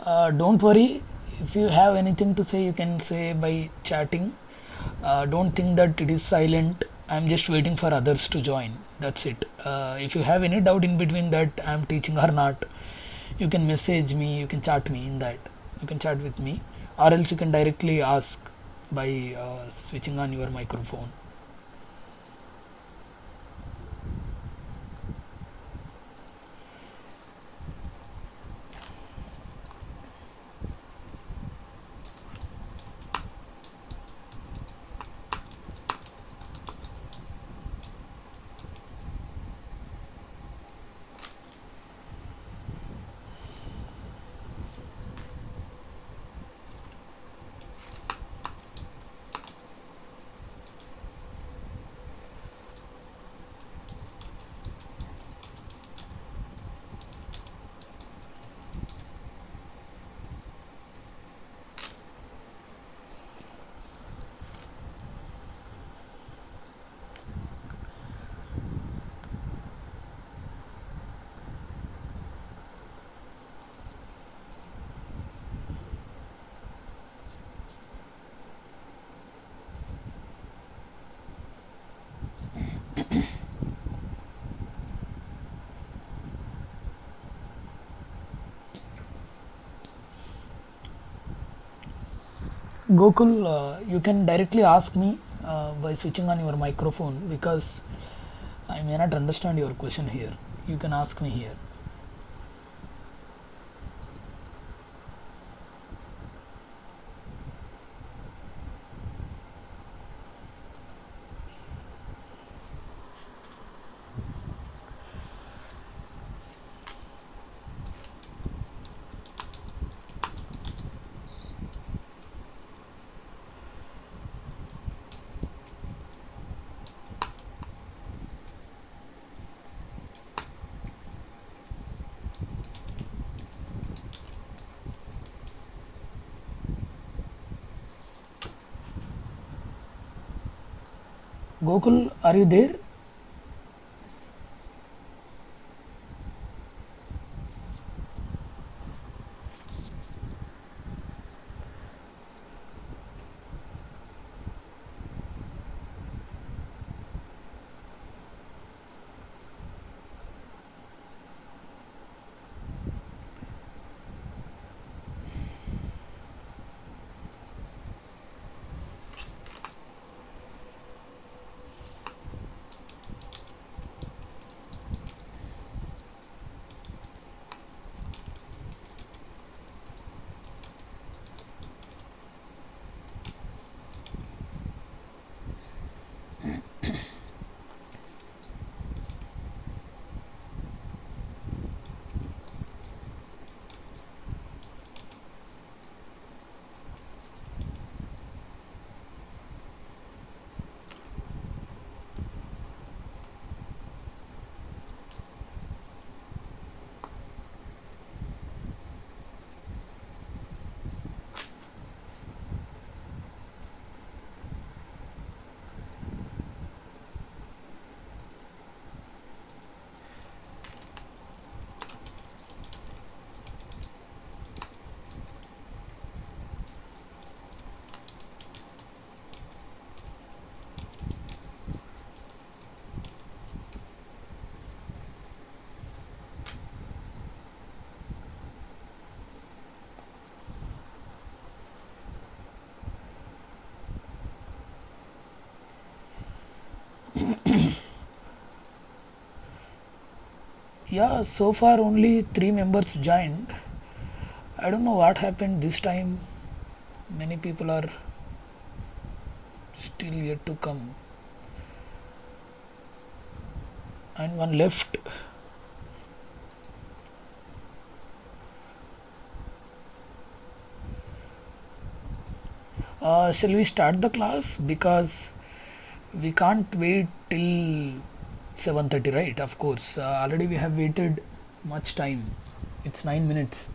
Don't worry, if you have anything to say, you can say by chatting. Don't think that it is silent. I'm just waiting for others to join. That's it. If you have any doubt in between that I'm teaching or not, you can message me, you can chat me in that. You can chat with me, or else you can directly ask by switching on your microphone. Gokul, you can directly ask me by switching on your microphone, because I may not understand your question here. You can ask me here. Gokul, are you there? Yeah, so far only 3 members joined. I don't know what happened this time. Many people are still yet to come, and one left. Shall we start the class? Because we can't wait till 7:30, right? Of course. Already we have waited much time. It's 9 minutes.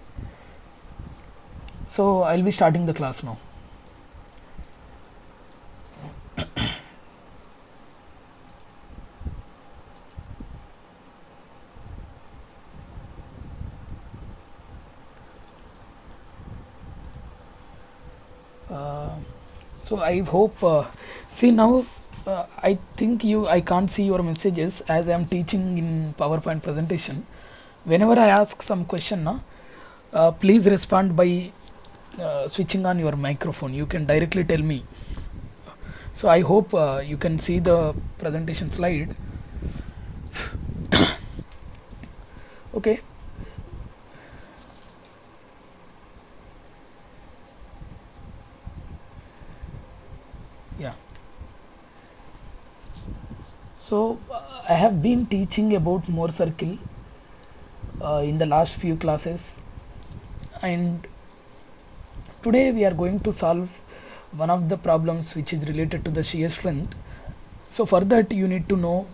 So I'll be starting the class now. So I hope, see now, I think I can't see your messages as I am teaching in PowerPoint presentation. Whenever I ask some question, please respond by switching on your microphone. You can directly tell me. So I hope you can see the presentation slide. Okay. Yeah. So I have been teaching about Moore circle in the last few classes, and today we are going to solve one of the problems which is related to the shear strength. So for that you need to know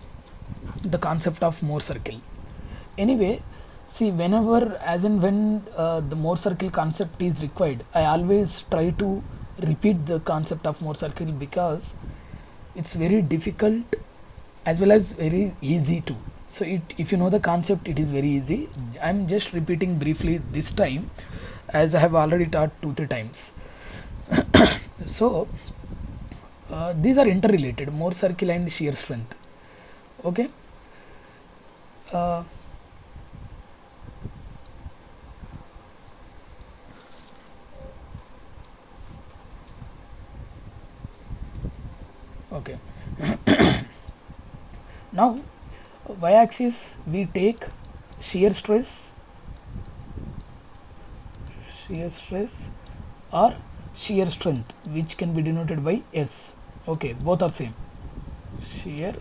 the concept of Moore circle. Anyway, see, whenever as and when the Moore circle concept is required, I always try to repeat the concept of Moore circle because it's very difficult as well as very easy too. So if you know the concept, it is very easy. I'm just repeating briefly this time as I have already taught 2-3 times. So these are interrelated, Moore circle and shear strength. Okay. Okay. Now y-axis we take shear stress or shear strength, which can be denoted by S. Okay, both are same, shear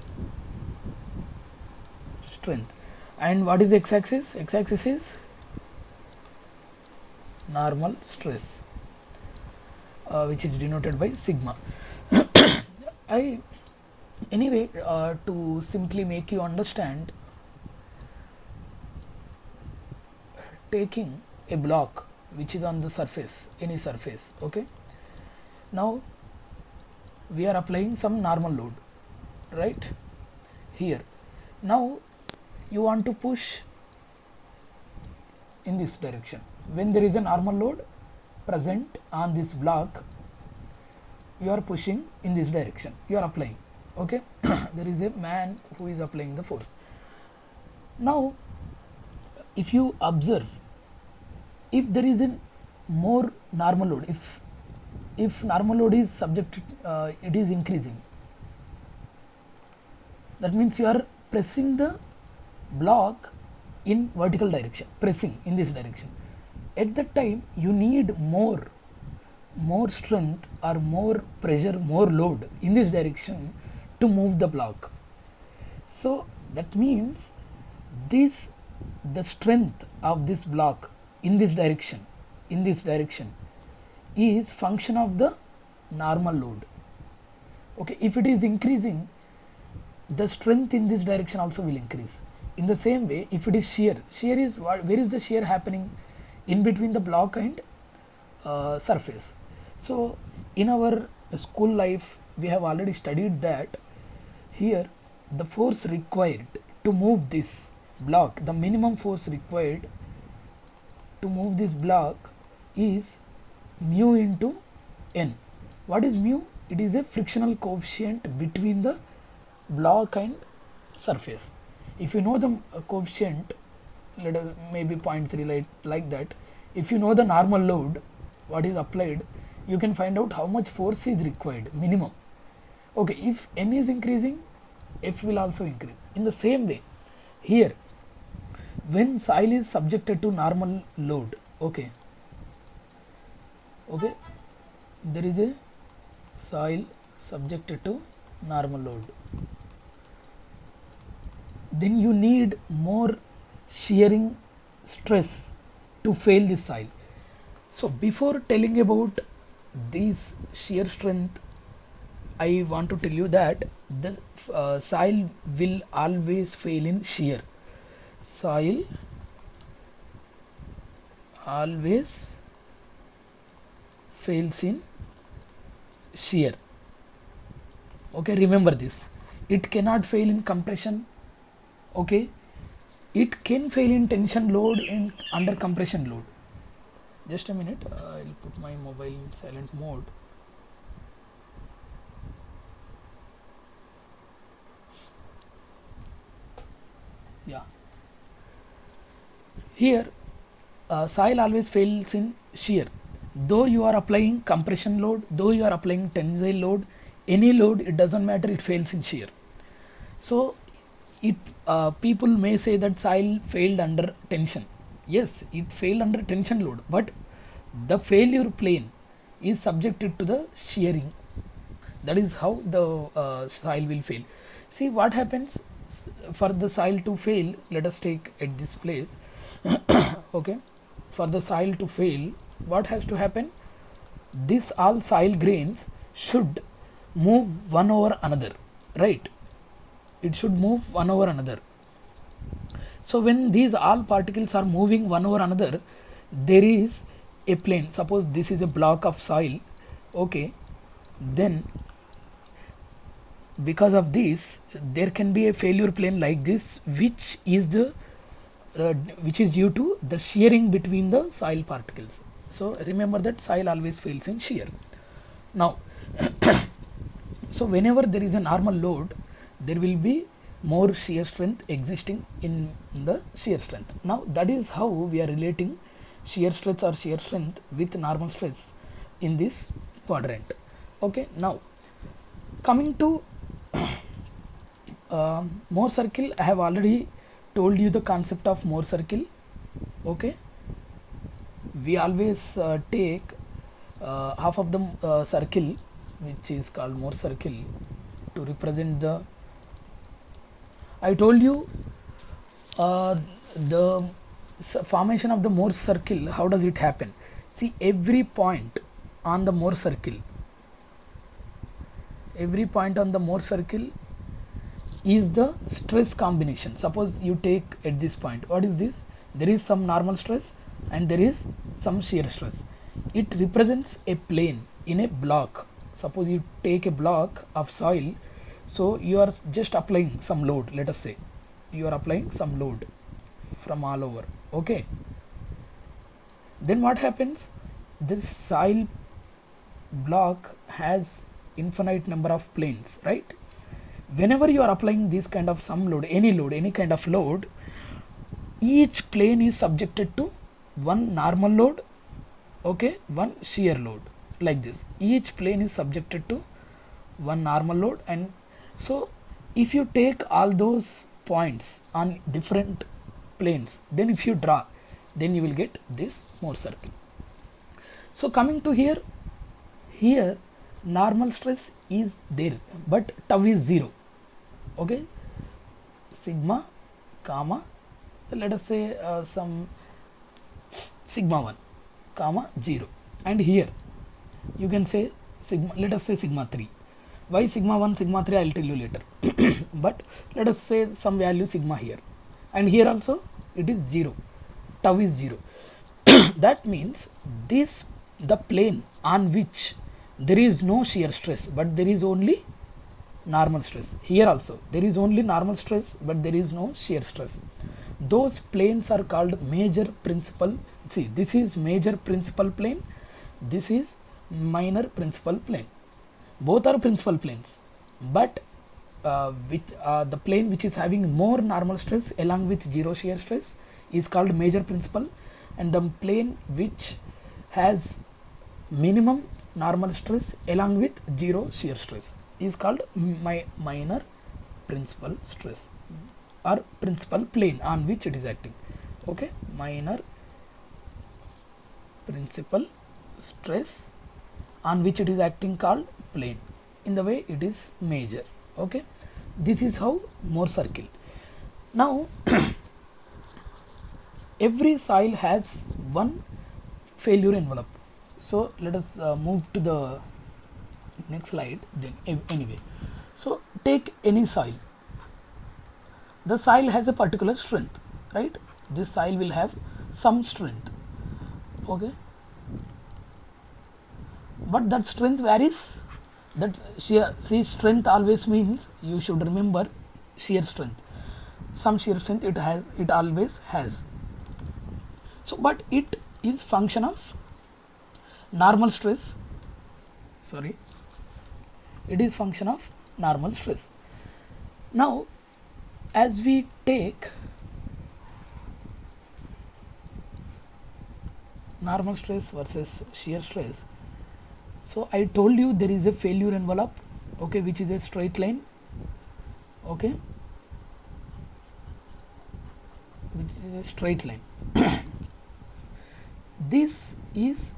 strength. And what is x-axis? X-axis is normal stress, which is denoted by sigma. Anyway, to simply make you understand, taking a block which is on the surface, any surface, okay. Now we are applying some normal load right here. Now you want to push in this direction. When there is a normal load present on this block, you are pushing in this direction, you are applying, okay. There is a man who is applying the force. Now if you observe, if there is a more normal load, if normal load is subjected, it is increasing, that means you are pressing the block in vertical direction, pressing in this direction. At that time you need more strength or more pressure, more load in this direction to move the block. So that means the strength of this block in this direction is function of the normal load. Okay, if it is increasing, the strength in this direction also will increase. In the same way, if it is shear is what, where is the shear happening? In between the block and surface. So in our school life we have already studied that here the force required to move this block, the minimum force required to move this block is mu into n. What is mu? It is a frictional coefficient between the block and surface. If you know the coefficient, maybe 0.3 like that, if you know the normal load what is applied, you can find out how much force is required, minimum. Okay, if n is increasing, F will also increase. In the same way, here when soil is subjected to normal load, okay, there is a soil subjected to normal load, then you need more shearing stress to fail this soil. So before telling about this shear strength, I want to tell you that the soil will always fail in shear. Soil always fails in shear. Okay, remember this. It cannot fail in compression. Okay, it can fail in tension load and under compression load. Just a minute, I'll put my mobile in silent mode. Yeah. Here, soil always fails in shear. Though you are applying compression load, though you are applying tensile load, any load, it doesn't matter, it fails in shear. So, it people may say that soil failed under tension. Yes, it failed under tension load, but the failure plane is subjected to the shearing. That is how the soil will fail. See what happens for the soil to fail. Let us take at this place. Okay, for the soil to fail, what has to happen? This all soil grains should move one over another, right? It should move one over another. So when these all particles are moving one over another, there is a plane. Suppose this is a block of soil, okay, then because of this there can be a failure plane like this, which is due to the shearing between the soil particles. So remember that soil always fails in shear. Now so whenever there is a normal load, there will be more shear strength existing in the shear strength. Now that is how we are relating shear stress or shear strength with normal stress in this quadrant. Okay, now coming to Mohr circle, I have already told you the concept of Mohr circle. Okay, we always take half of the circle, which is called Mohr circle, to represent the. I told you the formation of the Mohr circle. How does it happen? See, every point on the Mohr circle, is the stress combination. Suppose you take at this point, what is this? There is some normal stress and there is some shear stress. It represents a plane in a block. Suppose you take a block of soil, so you are just applying some load. Let us say you are applying some load from all over. Okay, then what happens? This soil block has infinite number of planes, right? Whenever you are applying this kind of some load, any kind of load, each plane is subjected to one normal load, okay, one shear load, like this. Each plane is subjected to one normal load, and so if you take all those points on different planes, then if you draw, then you will get this Mohr circle. So coming to here normal stress is there, but tau is 0. Okay, sigma comma, let us say some sigma 1 comma 0, and here you can say sigma, let us say sigma 3. Why sigma 1 sigma 3 I will tell you later. But let us say some value sigma here, and here also it is 0, tau is 0. That means this, the plane on which there is no shear stress but there is only normal stress. Here also there is only normal stress but there is no shear stress. Those planes are called major principal. See, this is major principal plane, this is minor principal plane. Both are principal planes, but the plane which is having more normal stress along with 0 shear stress is called major principal, and the plane which has minimum normal stress along with 0 shear stress is called minor principal stress or principal plane on which it is acting. Okay, minor principal stress on which it is acting called plane. In the way it is major. Okay, this is how Mohr circle. Now every soil has one failure envelope. So let us move to the next slide. Then anyway, so take any soil. The soil has a particular strength, right? This soil will have some strength. Okay, but that strength varies. That shear, see, strength always means, you should remember, shear strength. Some shear strength it always has. So but it is function of normal stress. Sorry, it is function of normal stress. Now as we take normal stress versus shear stress. So I told you there is a failure envelope, okay, which is a straight line, okay, which is a straight line. This is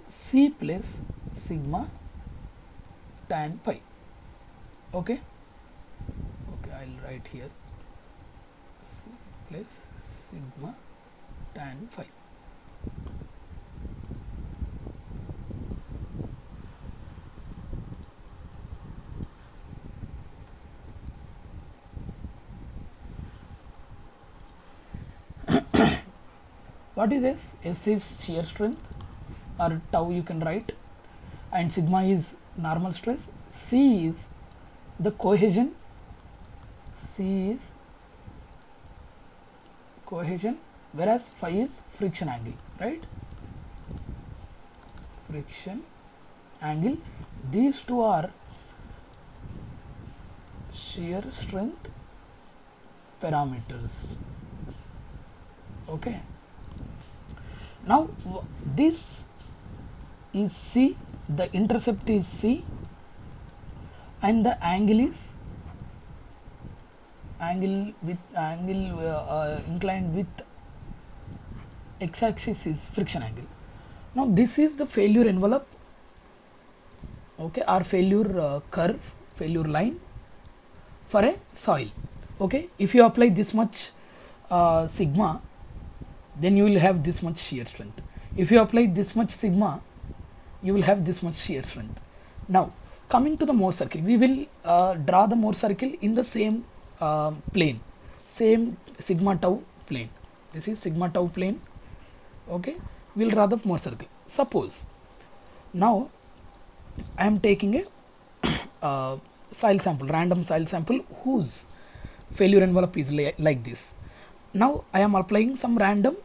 C plus sigma tan phi, okay, okay, I'll write here C plus sigma tan phi. What is S? S is shear strength, or tau you can write, and sigma is normal stress. C is the cohesion, C is cohesion, whereas phi is friction angle, right? Friction angle. These two are shear strength parameters, okay. Now this is C, the intercept is C, and the angle is inclined with x-axis is friction angle. Now this is the failure envelope, okay, or failure curve, failure line for a soil, okay. If you apply this much sigma, then you will have this much shear strength. If you apply this much sigma, you will have this much shear strength. Now coming to the Mohr circle, we will draw the Mohr circle in the same plane, same sigma tau plane. This is sigma tau plane, okay. We will draw the Mohr circle. Suppose now I am taking a soil sample, random soil sample whose failure envelope is like this. Now I am applying some random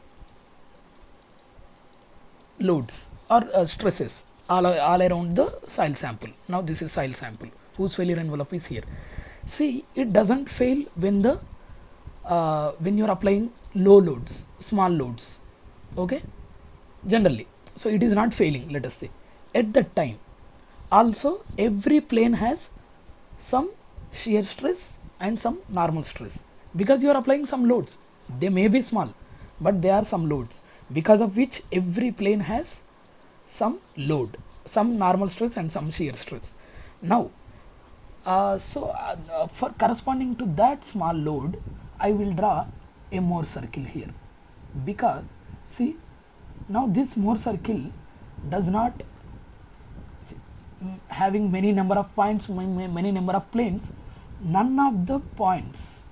loads or stresses all around the soil sample. Now this is soil sample whose failure envelope is here. See, it doesn't fail when the when you are applying low loads, small loads, okay, generally. So it is not failing, let us say. At that time also every plane has some shear stress and some normal stress, because you are applying some loads. They may be small, but they are some loads, because of which every plane has some load, some normal stress and some shear stress. Now for corresponding to that small load, I will draw a Mohr circle here, because see, now this Mohr circle does not having many number of points, many number of planes. None of the points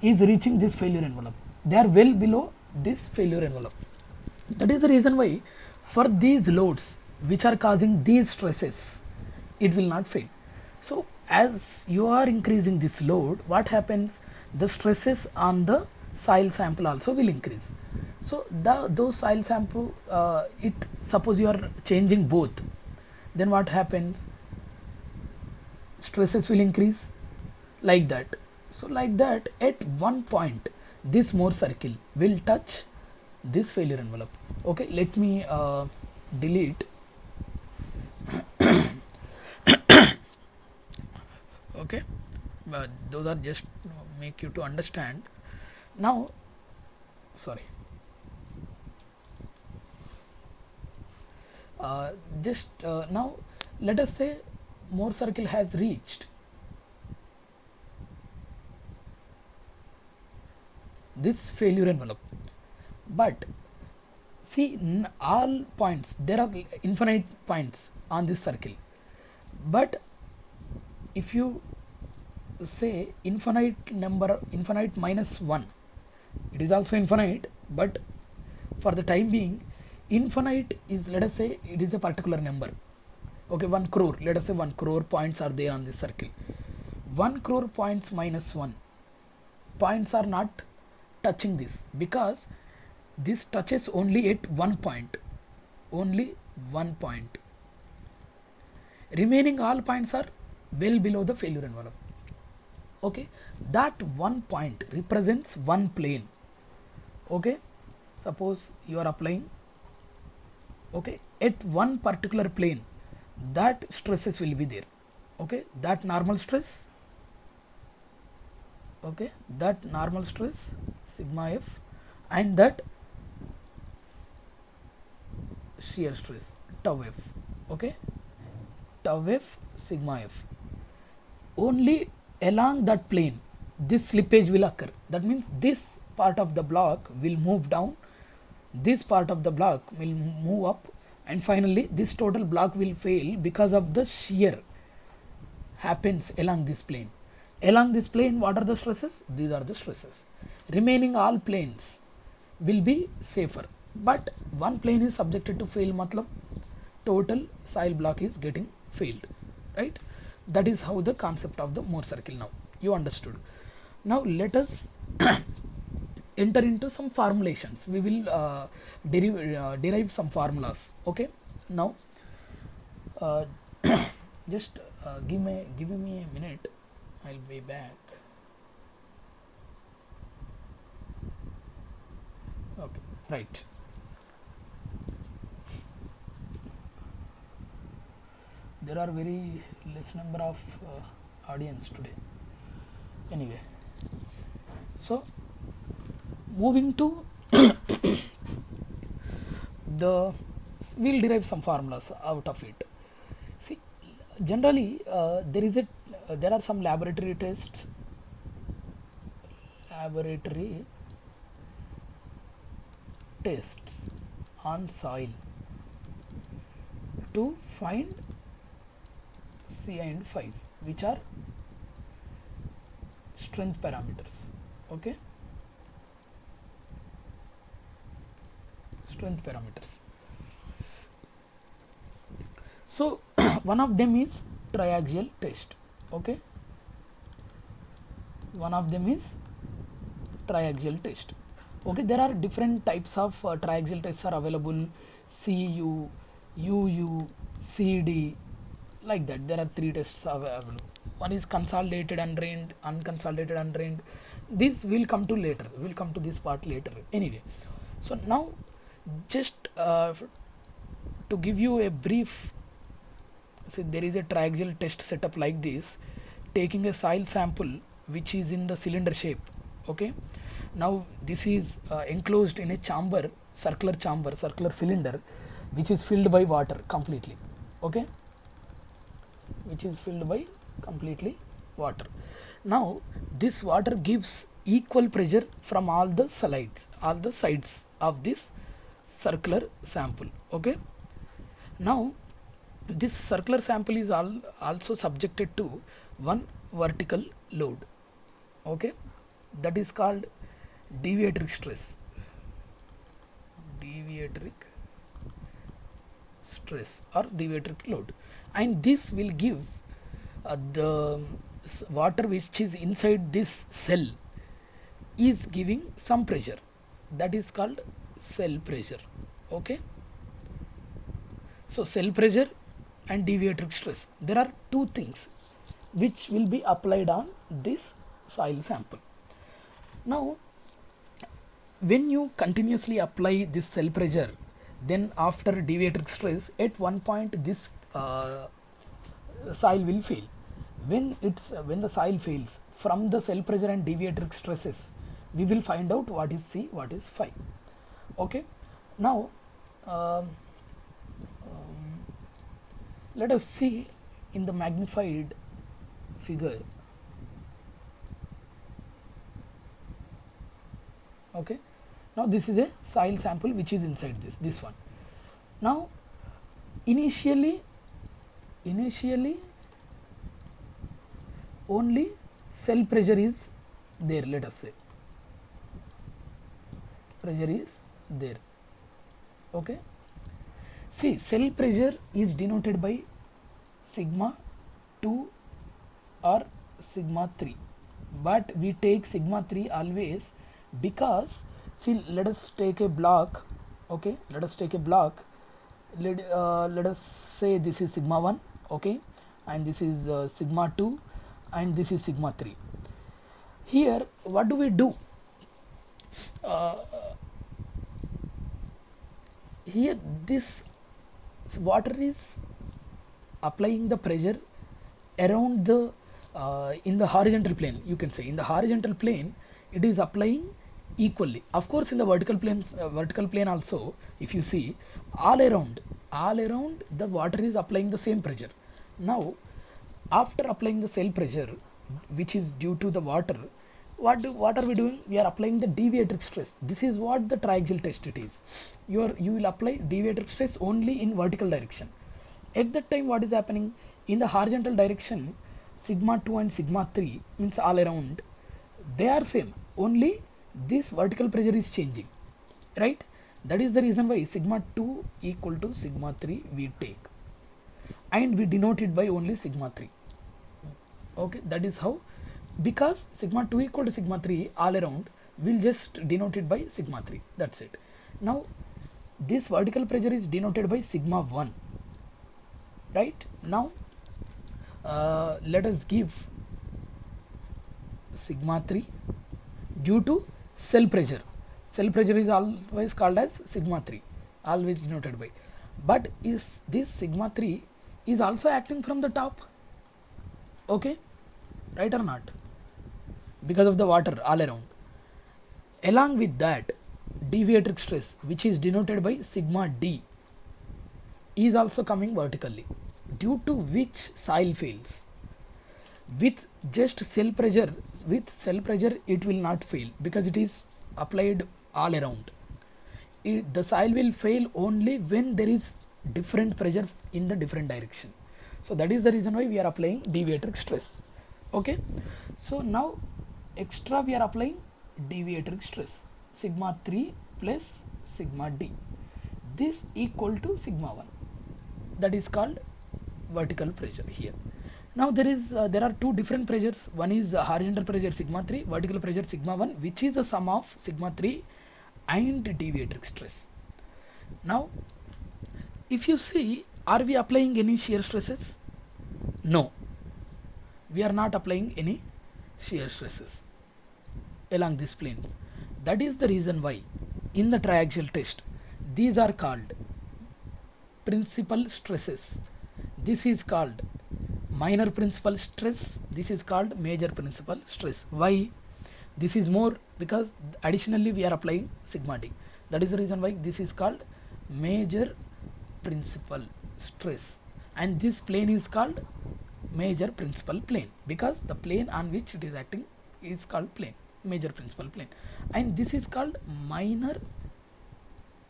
is reaching this failure envelope. They are well below this failure envelope. That is the reason why for these loads which are causing these stresses, it will not fail. So as you are increasing this load, what happens? The stresses on the soil sample also will increase. So those soil sample, suppose you are changing both, then what happens? Stresses will increase like that. So like that, at one point this Mohr circle will touch this failure envelope. Okay, let me delete. Okay, but those are just make you to understand. Now, sorry. Now let us say Mohr circle has reached this failure envelope, but see, all points, there are infinite points on this circle, but if you say infinite minus 1, it is also infinite, but for the time being infinite is, let us say it is a particular number, okay, 1 crore, let us say 1 crore points are there on this circle. 1 crore points minus 1 points are not touching this, because this touches only at one point, only one point. Remaining all points are well below the failure envelope. Okay, that one point represents one plane. Okay, suppose you are applying, okay, at one particular plane, that stresses will be there, okay, that normal stress, okay, that normal stress sigma f, and that shear stress tau f, okay, tau f sigma f. Only along that plane this slippage will occur. That means this part of the block will move down, this part of the block will move up, and finally this total block will fail because of the shear happens along this plane. Along this plane, what are the stresses? These are the stresses. Remaining all planes will be safer, but one plane is subjected to fail, matlab total soil block is getting failed, right? That is how the concept of the Moore circle. Now you understood. Now let us enter into some formulations. We will derive some formulas. Okay. Now just give me a minute. I'll be back. Okay. Right. There are very less number of audience today. Anyway, so moving to the, we'll derive some formulas out of it. See, generally there are some laboratory tests on soil to find C and 5, which are strength parameters. Okay, strength parameters. So one of them is triaxial test. Okay, one of them is triaxial test. Okay, there are different types of triaxial tests are available: CU, UU, CD, like that. There are 3 tests available. One is consolidated undrained, unconsolidated undrained. This will come to later. We'll come to this part later. Anyway, so now just to give you a brief, so there is a triaxial test setup like this, taking a soil sample which is in the cylinder shape. Okay, now this is enclosed in a chamber, circular cylinder, which is filled by water completely. Okay, which is filled by completely water. Now this water gives equal pressure from all the sides of this circular sample. Okay, now this circular sample is also subjected to one vertical load. Okay, that is called deviatoric stress. Deviatoric stress or deviatoric load, and this will give the water which is inside this cell is giving some pressure, that is called cell pressure. Okay, so cell pressure and deviatoric stress, there are 2 things which will be applied on this soil sample. Now when you continuously apply this cell pressure, then after deviatoric stress, at one point this soil will fail. When the soil fails, from the cell pressure and deviatoric stresses, we will find out what is C, what is phi. Okay, now let us see in the magnified figure. Okay, now this is a soil sample which is inside this one. Now initially only cell pressure is there, let us say pressure is there. Okay, see, cell pressure is denoted by sigma 2 or sigma 3, but we take sigma 3 always, because see, let us take a block. Okay, let us take a block. Let us say this is sigma 1. Okay, and this is sigma 2, and this is sigma 3. Here what do we do? here this water is applying the pressure around the in the horizontal plane. You can say in the horizontal plane it is applying equally. Of course in the vertical plane also, if you see, all around the water is applying the same pressure. Now after applying the cell pressure which is due to the water, what are we doing? We are applying the deviatoric stress. This is what the triaxial test it is. You will apply deviatoric stress only in vertical direction. At that time what is happening? In the horizontal direction, sigma 2 and sigma 3 means all around they are same, only this vertical pressure is changing, right? That is the reason why sigma 2 equal to sigma 3 we take, and we denote it by only sigma 3. Okay, that is how, because sigma 2 equal to sigma 3 all around, we'll just denote it by sigma 3. That's it. Now this vertical pressure is denoted by sigma 1, right? Now let us give sigma 3 due to cell pressure. Cell pressure is always called as sigma 3, always denoted by. But is this sigma 3 is also acting from the top? Okay, right or not? Because of the water all around. Along with that, deviatoric stress, which is denoted by sigma d, is also coming vertically, due to which soil fails. With just cell pressure, it will not fail because it is applied all around. The soil will fail only when there is different pressure in the different direction. So that is the reason why we are applying deviatoric stress. Okay, so now extra we are applying deviatoric stress, sigma 3 plus sigma d. This equal to sigma 1. That is called vertical pressure here. Now there are two different pressures. One is horizontal pressure sigma 3, vertical pressure sigma 1, which is the sum of sigma 3 and deviatoric stress. Now if you see, are we applying any shear stresses? No, we are not applying any shear stresses along these planes. That is the reason why in the triaxial test these are called principal stresses. This is called minor principal stress, this is called major principal stress. Why? This is more because additionally we are applying sigma d. That is the reason why this is called major principal stress, and this plane is called major principal plane because the plane on which it is acting is called plane, major principal plane, and this is called minor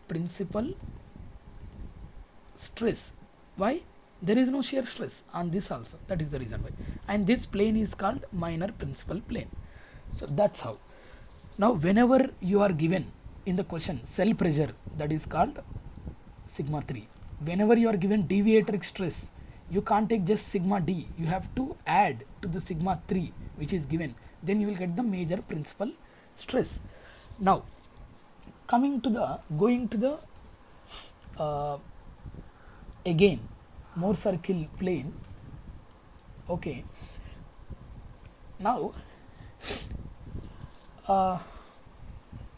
principal stress. Why? There is no shear stress on this also, that is the reason why, and this plane is called minor principal plane. So that's how. Now whenever you are given in the question cell pressure, that is called sigma 3. Whenever you are given deviatoric stress, you can't take just sigma d, you have to add to the sigma 3 which is given, then you will get the major principal stress. Now going to the again more circle plane. Okay, now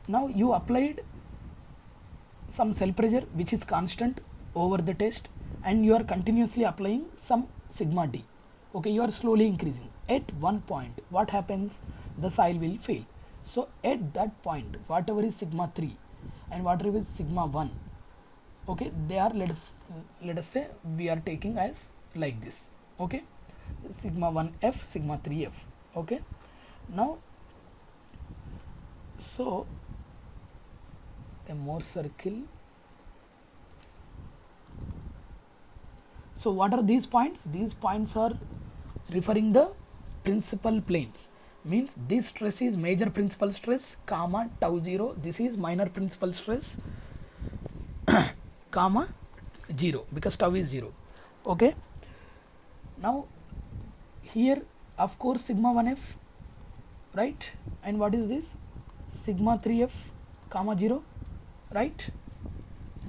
you applied some cell pressure which is constant over the test, and you are continuously applying some sigma d. Okay, you are slowly increasing. At one point what happens? The soil will fail. So at that point, whatever is sigma 3 and whatever is sigma 1, okay, they are, let us say we are taking as like this. Okay, sigma 1f, sigma 3f. Okay, now so a more circle. So what are these points? These points are referring the principal planes, means this stress is major principal stress comma tau 0, this is minor principal stress comma 0 because tau is 0. Okay, now here of course sigma 1f, right, and what is this? Sigma 3f comma 0, right?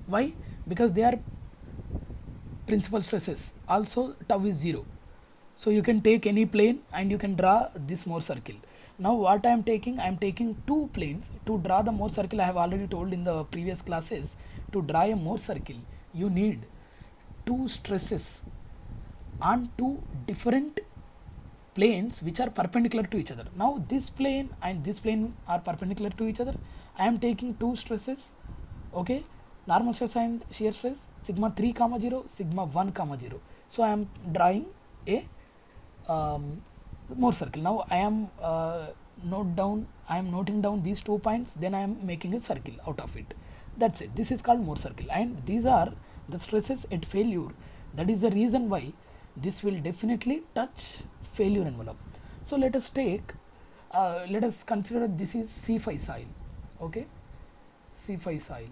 Why? Because they are principal stresses, also tau is 0. So you can take any plane and you can draw this more circle. Now what I am taking, I am taking two planes to draw the Mohr circle. I have already told in the previous classes, to draw a Mohr circle you need two stresses on two different planes which are perpendicular to each other. Now this plane and this plane are perpendicular to each other. I am taking two stresses, okay, normal stress and shear stress, sigma 3 comma 0, sigma 1 comma 0. So I am drawing a Mohr circle. Now I am noting down these 2 points, then I am making a circle out of it. That's it. This is called Mohr circle, and these are the stresses at failure. That is the reason why this will definitely touch failure envelope. So let us consider this is C5 soil, okay, C5 soil,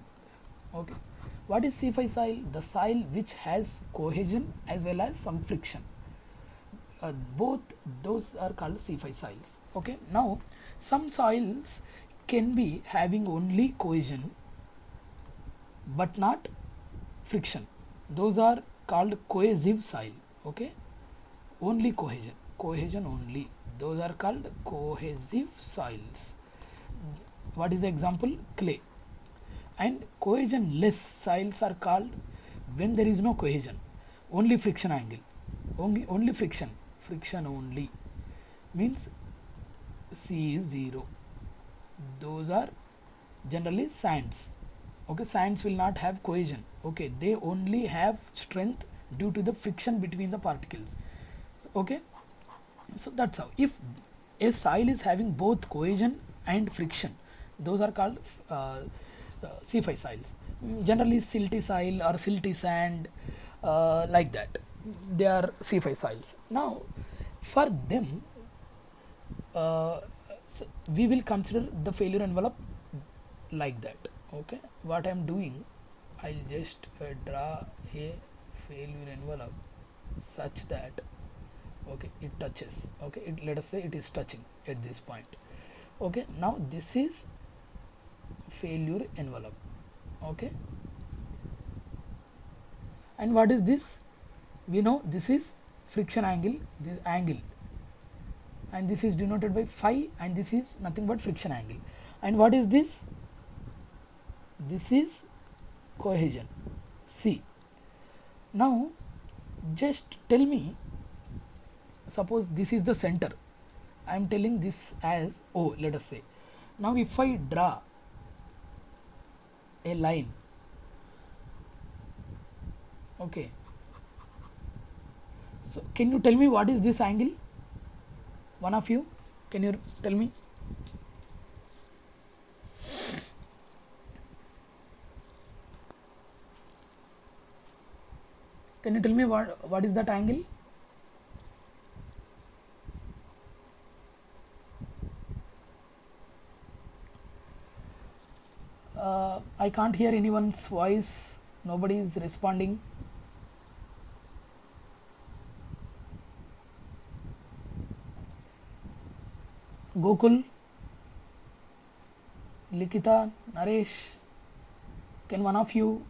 okay. What is C5 soil? The soil which has cohesion as well as some friction. Both those are called C5 soils, okay. Now some soils can be having only cohesion but not friction. Those are called cohesive soil, okay, only cohesion only. Those are called cohesive soils. What is the example? Clay. And cohesion less soils are called when there is no cohesion, only friction angle, only friction only, means C is 0. Those are generally sands, okay. Sands will not have cohesion, okay, they only have strength due to the friction between the particles, okay. So that's how. If a soil is having both cohesion and friction, those are called C5 soils. Generally silty soil or silty sand, like that, they are C5 soils. Now for them, so we will consider the failure envelope like that, okay. What I am doing, I'll just draw a failure envelope such that, okay, it touches, okay, let us say it is touching at this point, okay. Now this is failure envelope, okay. And what is this? We know this is friction angle, this angle, and this is denoted by phi, and this is nothing but friction angle. And what is this? This is cohesion, C. Now just tell me, suppose this is the center, I am telling this as O, let us say. Now if I draw a line, okay, so can you tell me what is this angle? One of you, can you tell me? Can you tell me what is that angle? I can't hear anyone's voice, nobody is responding. Gokul, Likita, Naresh, can one of you?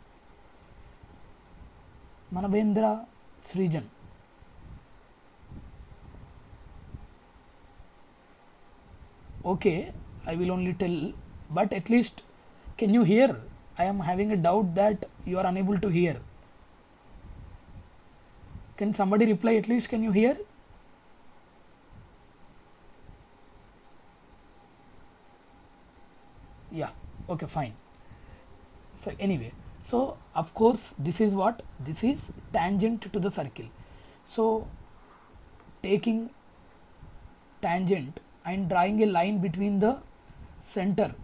Manabendra, Srijan. Okay, I will only tell, but at least can you hear? I am having a doubt that you are unable to hear. Can somebody reply at least? Can you hear? Yeah, okay, fine. So anyway, so of course this is what? This is tangent to the circle. So taking tangent and drawing a line between the center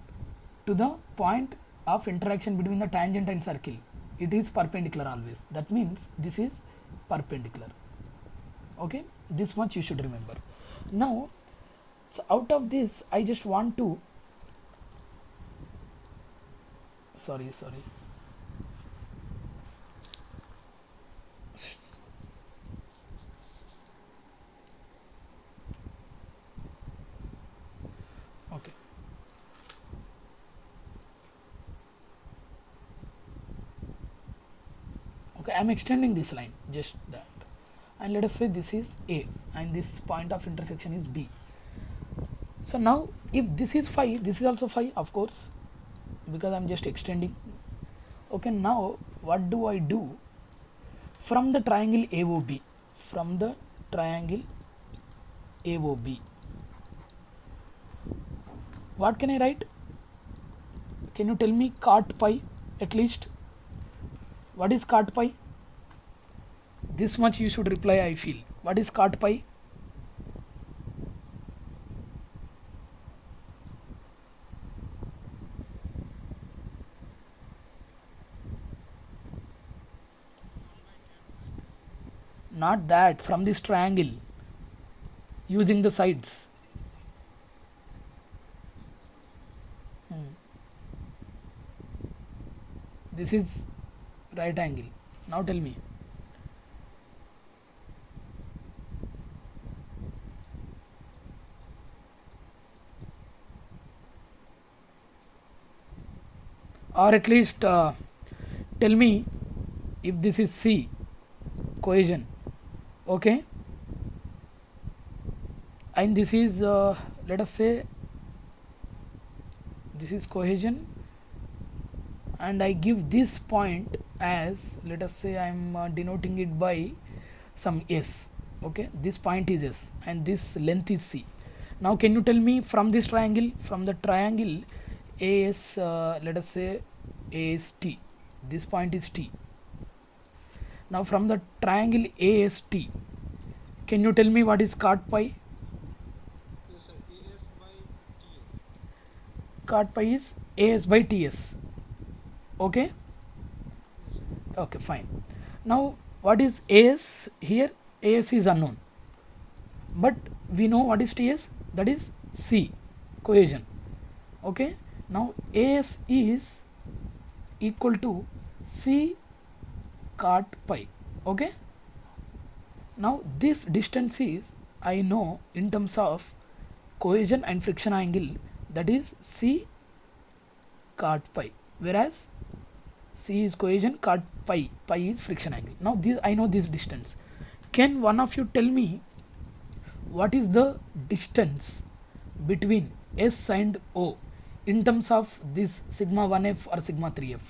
to the point of interaction between the tangent and circle, it is perpendicular always. That means this is perpendicular, okay. This much you should remember. Now so out of this I just want to sorry okay. Okay, I am extending this line, just that, and let us say this is A and this point of intersection is B. So now if this is phi, this is also phi, of course, because I'm just extending. Okay, now what do I do? From the triangle AOB, from the triangle AOB, what can I write? Can you tell me cot pi at least? What is cot pi? This much you should reply, I feel. What is cot pi? Not that, from this triangle, using the sides. This is right angle. Now tell me. Or at least tell me if this is C, cohesion, okay, and this is let us say this is cohesion, and I give this point as, let us say I am denoting it by some S, okay, this point is S and this length is C. Now can you tell me from this triangle, from the triangle AS, let us say AST, this point is T. Now from the triangle AST, can you tell me what is cot pi? Yes, sir. AS by TS. Cot pi is AS by TS. Okay, Yes, sir. okay, fine. Now what is AS here? AS is unknown, but we know what is TS, that is C, cohesion. Okay, now AS is equal to C cot pi. Okay, now this distance is, I know in terms of cohesion and friction angle, that is C cot pi, whereas C is cohesion, cot pi, pi is friction angle. Now this, I know this distance. Can one of you tell me what is the distance between S and O in terms of this sigma 1f or sigma 3f?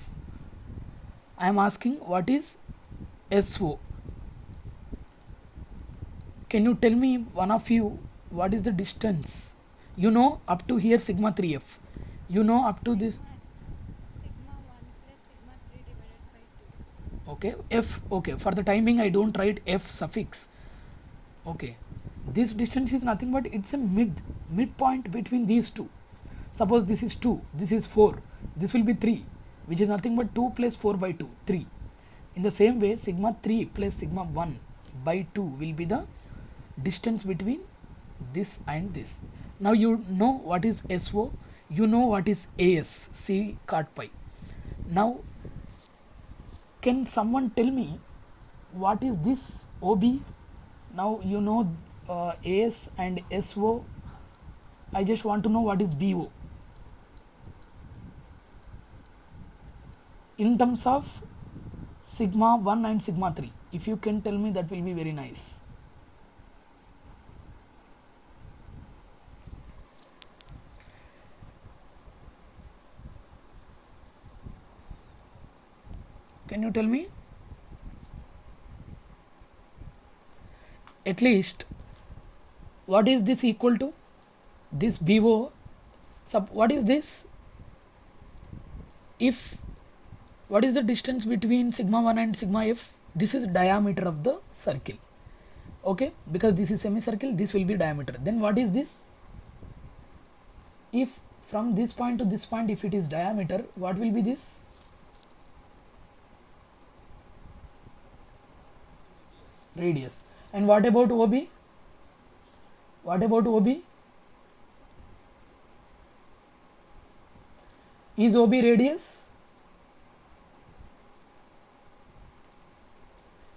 I am asking what is SO. Can you tell me, one of you, what is the distance? You know up to here sigma 3f. You know up to this. Sigma 1 plus sigma 3 divided by 2. Okay, F. Okay, for the timing I don't write F suffix. Okay, this distance is nothing but it's a midpoint between these two. Suppose this is 2, this is 4, this will be 3, which is nothing but 2 plus 4 by 2, 3. In the same way, sigma 3 plus sigma 1 by 2 will be the distance between this and this. Now you know what is SO, you know what is AS, C cot pi. Now can someone tell me what is this OB? Now you know AS and SO. I just want to know what is BO in terms of sigma 1 and sigma 3. If you can tell me, that will be very nice. Can you tell me? At least what is this equal to? This BO, what is this? If, what is the distance between sigma 1 and sigma f? This is diameter of the circle. Okay, because this is semicircle, this will be diameter. Then what is this? If from this point to this point, if it is diameter, what will be this? Radius. And what about OB? What about OB? Is OB radius?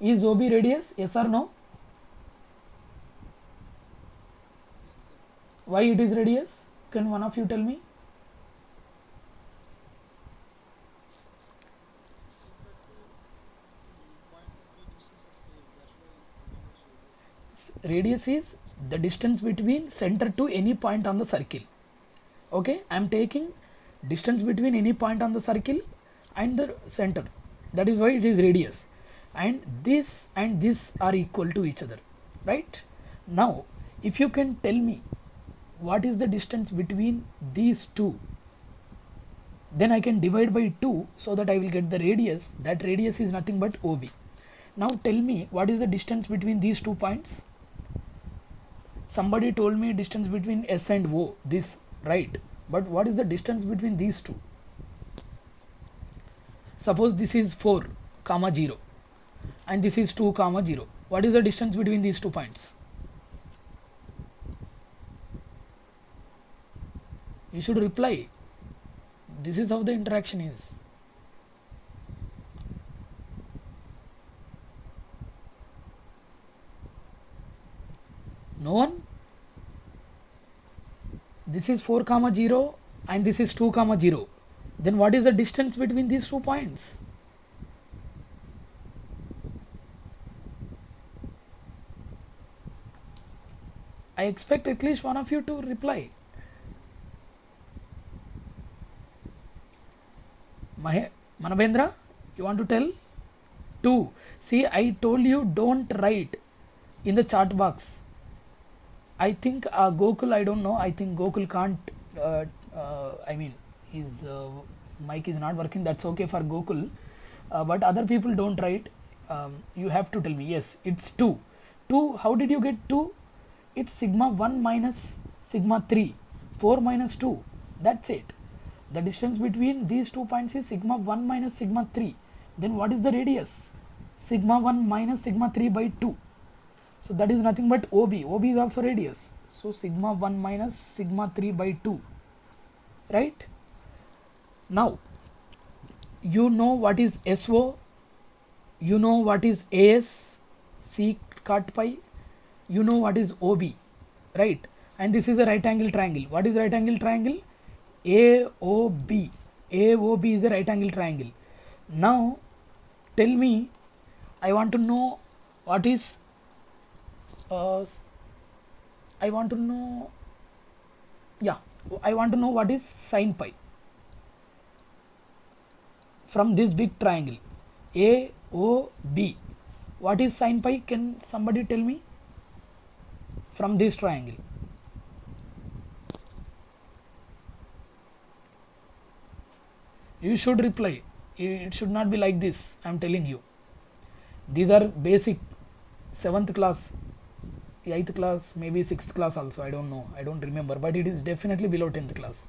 Is OB radius? Yes or no? Yes, sir. Why it is radius? Can one of you tell me? So the two point of view distance are same. That's why name is radius. Radius is the distance between center to any point on the circle. Okay, I am taking distance between any point on the circle and the center, that is why it is radius, and this are equal to each other, right? Now if you can tell me what is the distance between these two, then I can divide by 2 so that I will get the radius. That radius is nothing but OB. Now tell me what is the distance between these 2 points. Somebody told me distance between S and O, this, right? But what is the distance between these two? Suppose this is 4 comma 0 and this is 2 comma 0. What is the distance between these 2 points? You should reply. This is how the interaction is. No one? This is 4 comma 0 and this is 2 comma 0. Then what is the distance between these 2 points? I expect at least one of you to reply. Manabendra, you want to tell? 2. See, I told you don't write in the chat box. I think Gokul, I don't know. I think Gokul can't. His mic is not working. That's okay for Gokul. But other people don't write. You have to tell me. Yes, it's 2. 2. How did you get 2? It's sigma 1 minus sigma 3. 4 minus 2. That's it. The distance between these 2 points is sigma 1 minus sigma 3. Then what is the radius? Sigma 1 minus sigma 3 by 2. So that is nothing but OB. OB is also radius. So sigma 1 minus sigma 3 by 2. Right? Now, you know what is SO. You know what is AS. C cot pi. You know what is OB. Right? And this is a right angle triangle. What is right angle triangle? AOB. AOB is a right angle triangle. Now, tell me, I want to know what is I want to know what is sin pi from this big triangle AOB. What is sin pi? Can somebody tell me from this triangle? You should reply. It should not be like this. I am telling you. These are basic 7th class, 8th class, maybe 6th class also. I don't know. I don't remember. But it is definitely below 10th class.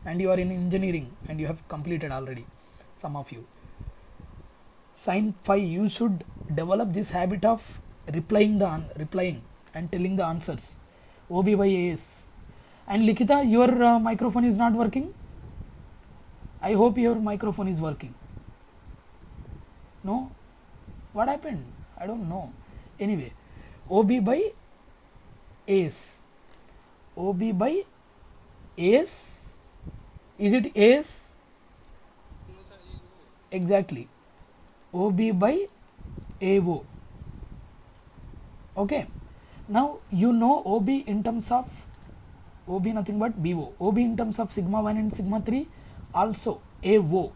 And you are in engineering and you have completed already. Some of you. Sin phi, you should develop this habit of replying and telling the answers. OB by AS. And Likita, your microphone is not working? I hope your microphone is working. No? What happened? I don't know. Anyway, OB by AS. OB by AS. Is it AS? No, sir, AO. Exactly. OB by AO. Okay. Now you know OB in terms of OB nothing but BO. OB in terms of sigma 1 and sigma 3. Also AO.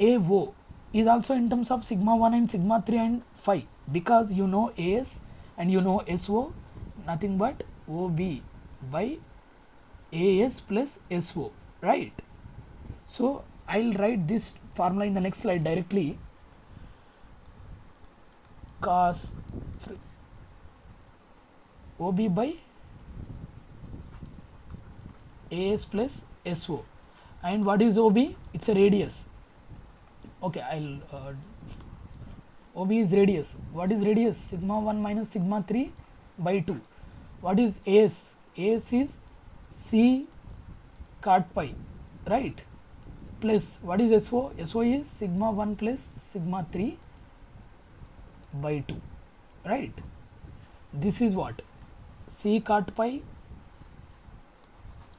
AO is also in terms of sigma 1 and sigma 3 and phi, because you know AS and you know SO, nothing but OB by AS plus SO, right? So I'll write this formula in the next slide directly. Cos OB by AS plus SO. And what is OB? It's a radius. Okay, OB is radius. What is radius? Sigma 1 minus sigma 3 by 2. What is AS? AS is C cot pi, right? Plus what is SO? SO is sigma 1 plus sigma 3 by 2, right? This is what? C cot pi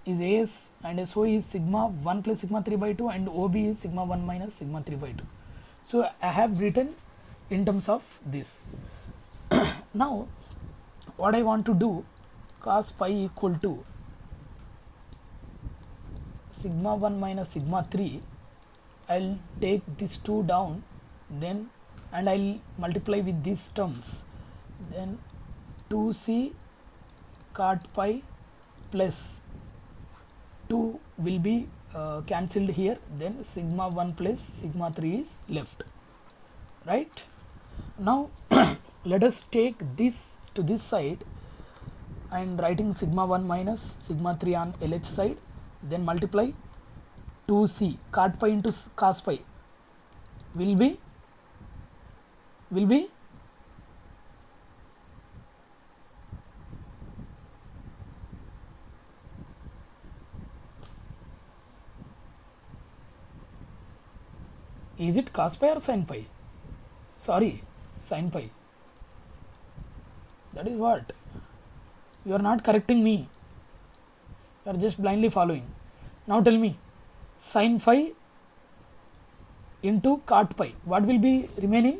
is AS and SO is sigma 1 plus sigma 3 by 2 and OB is sigma 1 minus sigma 3 by 2. So I have written in terms of this. Now what I want to do, cos pi equal to sigma 1 minus sigma 3. I'll take this 2 down, then and I'll multiply with these terms, then 2c cot pi plus 2 will be cancelled here, then sigma 1 plus sigma 3 is left, right? Now let us take this to this side and writing sigma 1 minus sigma 3 on LH side, then multiply 2c cot pi into cos pi will be is it cos pi or sin pi? Sorry, sin pi. That is what? You are not correcting me. You are just blindly following. Now tell me, sin phi into cot pi, what will be remaining?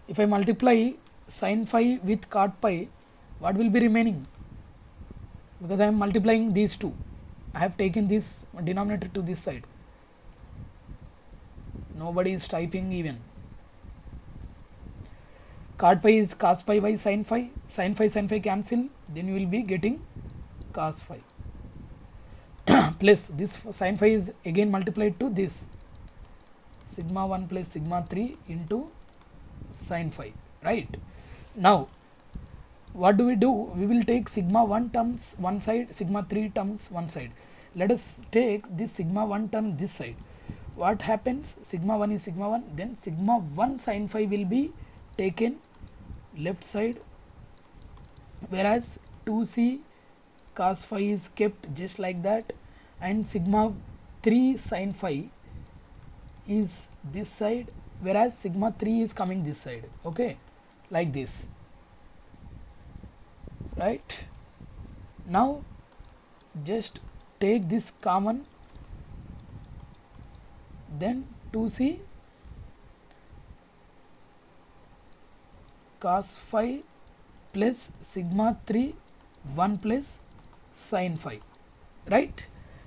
If I multiply sin phi with cot pi, what will be remaining? Because I am multiplying these two, I have taken this denominator to this side. Nobody is typing even. Cot pi is cos pi by sin phi, sin phi cancel, then you will be getting cos phi plus this sin phi is again multiplied to this sigma 1 plus sigma 3 into sin phi, right? Now what do? We will take sigma 1 terms one side, sigma 3 terms one side. Let us take this sigma 1 term this side. What happens? Sigma 1 is sigma 1, then sigma 1 sin phi will be taken left side, whereas 2c cos phi is kept just like that, and sigma 3 sin phi is this side, whereas sigma 3 is coming this side, okay, like this, right? Now just take this common, then 2c cos phi plus sigma 3 1 plus sin phi, right?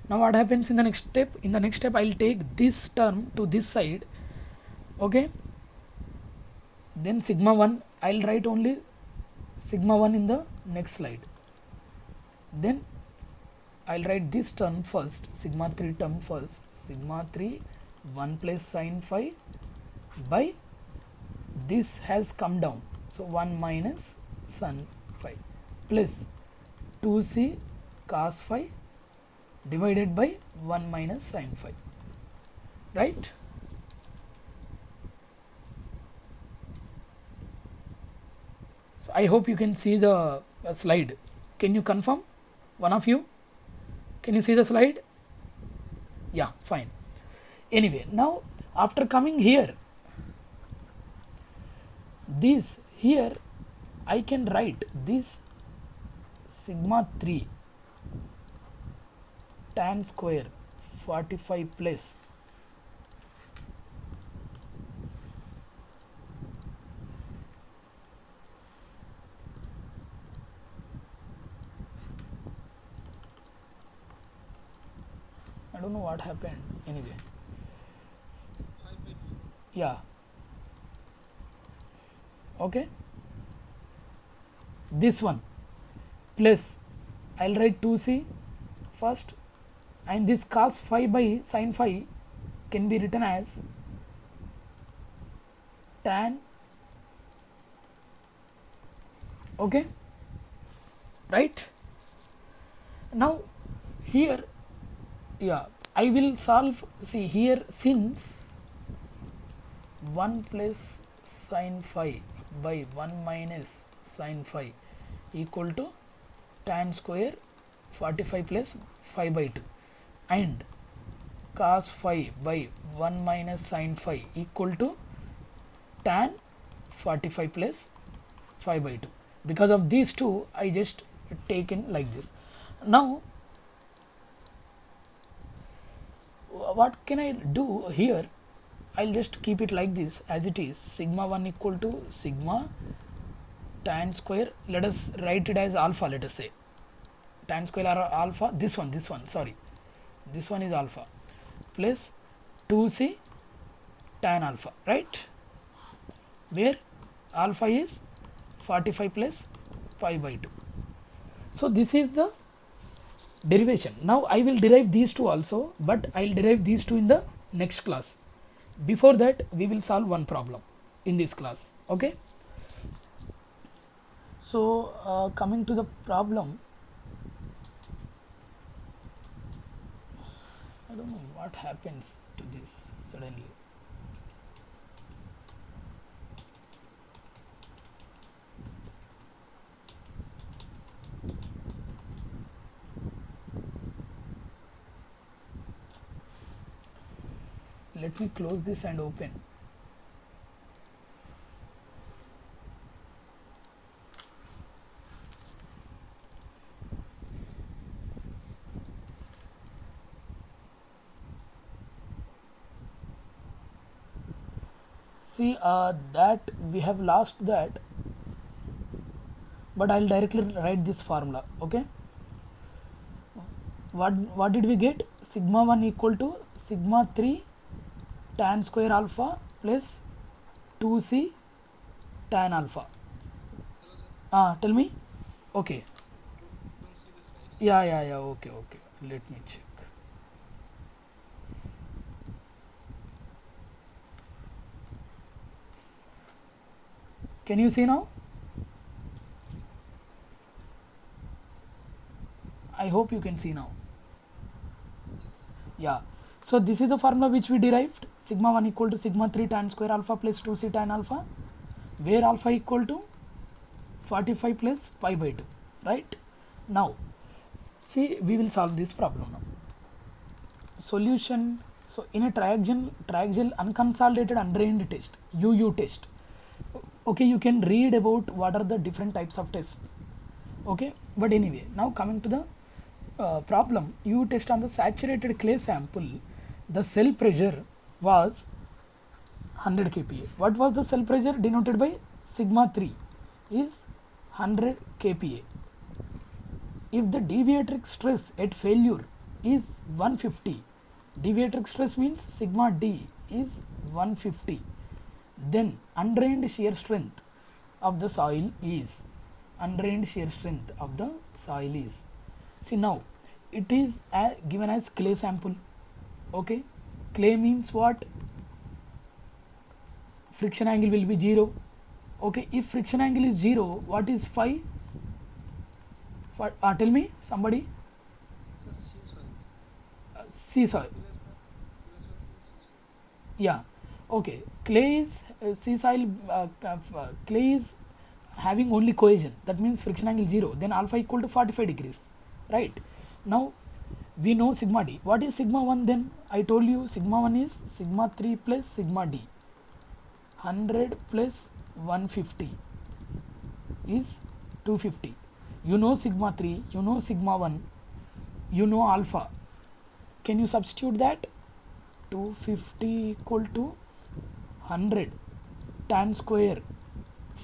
Now what happens in the next step? In the next step I will take this term to this side, okay, then sigma 1 I will write only sigma 1 in the next slide, then I will write this term first, sigma 3 term first, sigma 3 1 plus sin phi by this has come down, so 1 minus sin phi plus 2c cos phi divided by 1 minus sin phi, right? So I hope you can see the slide. Can you confirm? One of you? Can you see the slide? Yeah, fine. Anyway, now after coming here, this here I can write this sigma 3 tan square 45 plus I don't know what happened, anyway, Pi by 2. yeah, okay, this one plus I'll write 2c first, and this cos phi by sin phi can be written as tan, okay, right? Now here, yeah, I will solve. See here, since 1 plus sin phi by 1 minus sin phi equal to tan square 45 plus phi by 2, and cos phi by 1 minus sin phi equal to tan 45 plus phi by 2. Because of these two I just taken like this. Now what can I do here? I'll just keep it like this as it is. Sigma 1 equal to sigma tan square. Let us write it as alpha. Let us say tan square or alpha. This one. Sorry, this one is alpha plus 2c tan alpha, right? Where alpha is 45 plus pi by 2. So this is the derivation. Now I will derive these two also, but I will derive these two in the next class. Before that, we will solve one problem in this class. Okay. So coming to the problem, I don't know what happens to this suddenly. Let me close this and open. See that we have lost that, but I'll directly write this formula. Okay. What did we get? Sigma 1 equal to sigma 3 tan square alpha plus 2c tan alpha. Hello, sir. Tell me. Okay. You can see this, right? Yeah. Okay. Let me check. Can you see now? I hope you can see now. Yes, sir. Yeah. So this is the formula which we derived. Sigma 1 equal to sigma 3 tan square alpha plus 2c tan alpha, where alpha equal to 45 plus pi by 2, right? Now see, we will solve this problem now. Solution. So in a triaxial unconsolidated undrained test, UU test, okay, you can read about what are the different types of tests. Okay, but anyway, now coming to the problem. UU test on the saturated clay sample, the cell pressure was 100 kPa. What was the cell pressure denoted by sigma 3 is 100 kPa. If the deviatoric stress at failure is 150, deviatoric stress means sigma d is 150, then undrained shear strength of the soil is, see now it is given as clay sample. Okay, clay means what? Friction angle will be 0. Okay, if friction angle is 0, what is phi? Tell me somebody. Sir, sea soil. Sea soil. US soil is sea soil. Yeah. Okay, clay is sea soil. Clay is having only cohesion, that means friction angle 0, then alpha equal to 45 degrees, right? Now we know sigma d. What is sigma 1 then? I told you sigma 1 is sigma 3 plus sigma d. 100 plus 150 is 250. You know sigma 3, you know sigma 1, you know alpha. Can you substitute that? 250 equal to 100 tan square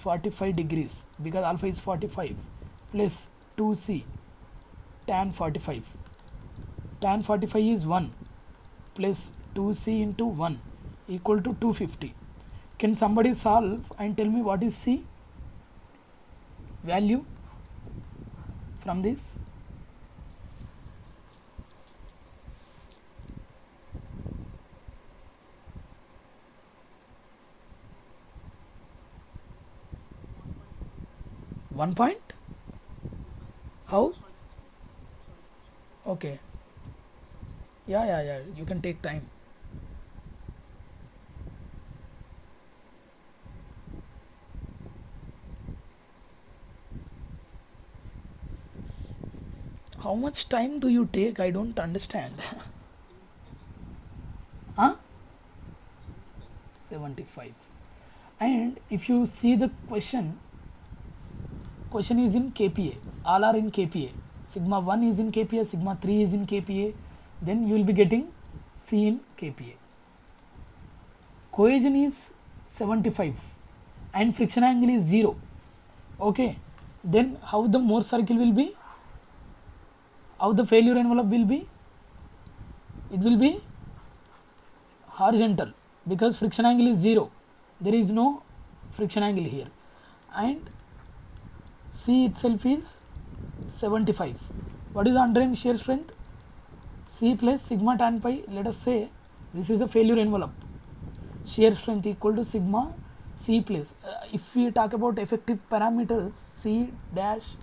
45 degrees, because alpha is 45, plus 2c tan 45. Tan 45 is 1 plus 2c into 1 equal to 250. Can somebody solve and tell me what is c value from this? One point? How? Okay. Yeah. You can take time. How much time do you take? I don't understand. Huh? 75. And if you see the question is in kPa. All are in kPa. Sigma 1 is in kPa, sigma 3 is in kPa. Then you will be getting C in kPa. Cohesion is 75 and friction angle is 0. Okay, then how the Mohr circle will be? How the failure envelope will be? It will be horizontal because friction angle is 0. There is no friction angle here, and C itself is 75. What is the underlying shear strength? C plus sigma tan pi. Let us say this is a failure envelope. Shear strength equal to sigma C plus. If we talk about effective parameters, C dash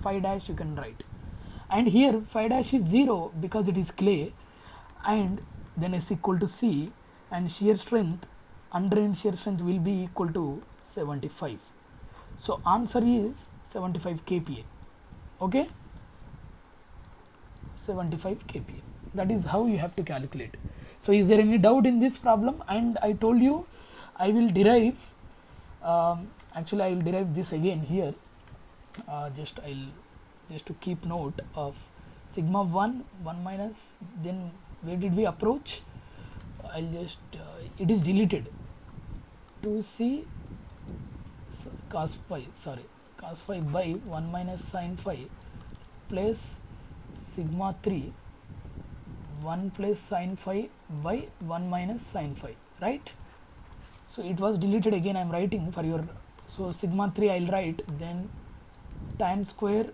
phi dash you can write, and here phi dash is 0 because it is clay, and then S equal to C, and shear strength, underlying shear strength will be equal to 75. So answer is 75 kPa. Okay, 75 kPa. That is how you have to calculate. So is there any doubt in this problem? And I told you I will derive, actually I will derive this again here. Just to keep note of sigma 1 minus, then where did we approach? I'll just it is deleted, 2c cos phi by 1 minus sin phi plus sigma 3 1 plus sin phi by 1 minus sin phi, right? So it was deleted, again I am writing for your, so sigma 3 I will write, then tan square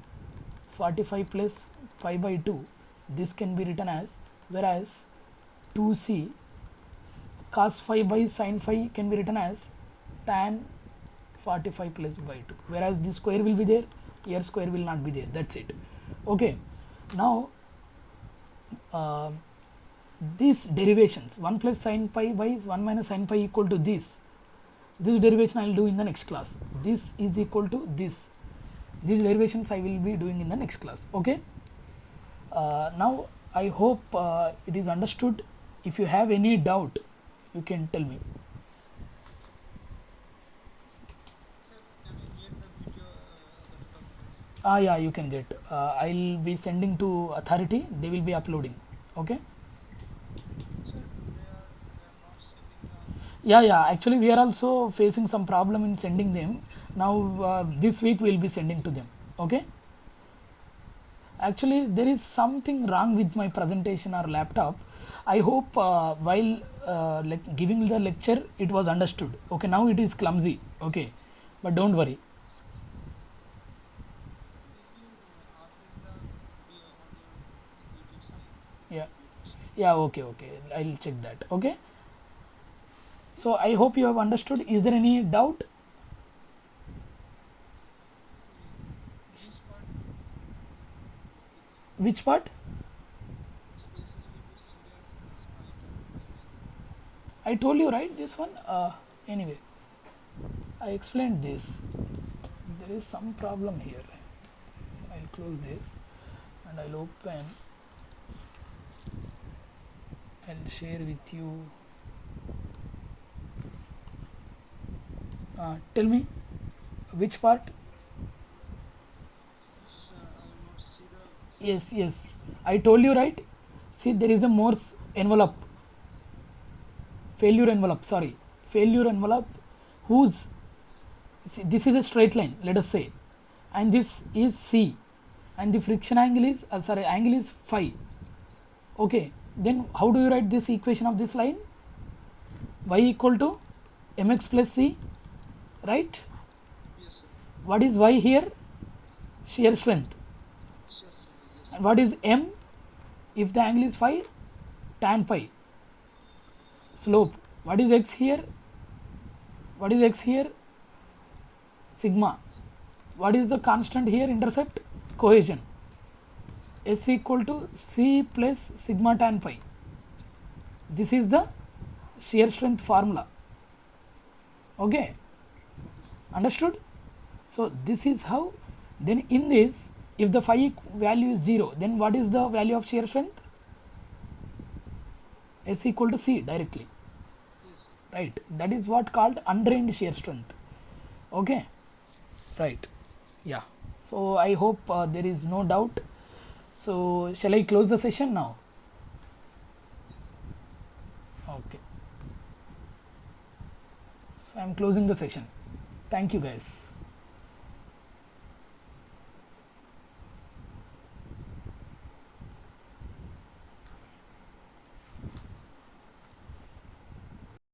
45 plus phi by 2, this can be written as, whereas 2c cos phi by sin phi can be written as tan 45 plus by 2, whereas this square will be there, here square will not be there, that's it. Okay, now these derivations, 1 plus sin pi by 1 minus sin pi equal to this derivation I will do in the next class. This is equal to this. These derivations I will be doing in the next class. Okay, now I hope it is understood. If you have any doubt, you can tell me. Sir, can I get the video, the documents? Yeah, you can get. I'll be sending to authority. They will be uploading. Okay. Sir, they are not sending Yeah. Actually, we are also facing some problem in sending them. Now, this week we will be sending to them. Okay. Actually, there is something wrong with my presentation or laptop. I hope while giving the lecture, it was understood. Okay. Now it is clumsy. Okay, but don't worry. Will you upload the video on your YouTube channel? Yeah. Okay. I'll check that. Okay. So I hope you have understood. Is there any doubt? This part Which part? essentially to serious plus fight. I told you, right? This one. Anyway, I explained this. There is some problem here. So I'll close this and I'll open and share with you. Tell me which part. Sir, I will not see the. Yes. I told you, right? See, there is a Morse envelope. Failure envelope whose, see, this is a straight line, let us say, and this is C, and the friction angle is angle is phi. Okay, then how do you write this equation of this line? Y equal to mx plus c, right? Yes, sir. What is y here? Shear strength. Yes, sir. Yes. And what is m? If the angle is phi, tan pi. Slope. What is x here? Sigma. What is the constant here? Intercept. Cohesion. S equal to C plus sigma tan pi. This is the shear strength formula. Okay, understood? So this is how. Then in this, if the phi value is 0, then what is the value of shear strength? S equal to C directly, Yes, sir. right? That is what called undrained shear strength. Okay, right. Yeah, so I hope there is no doubt. So shall I close the session now? Yes, sir. I'm closing the session. Thank you guys.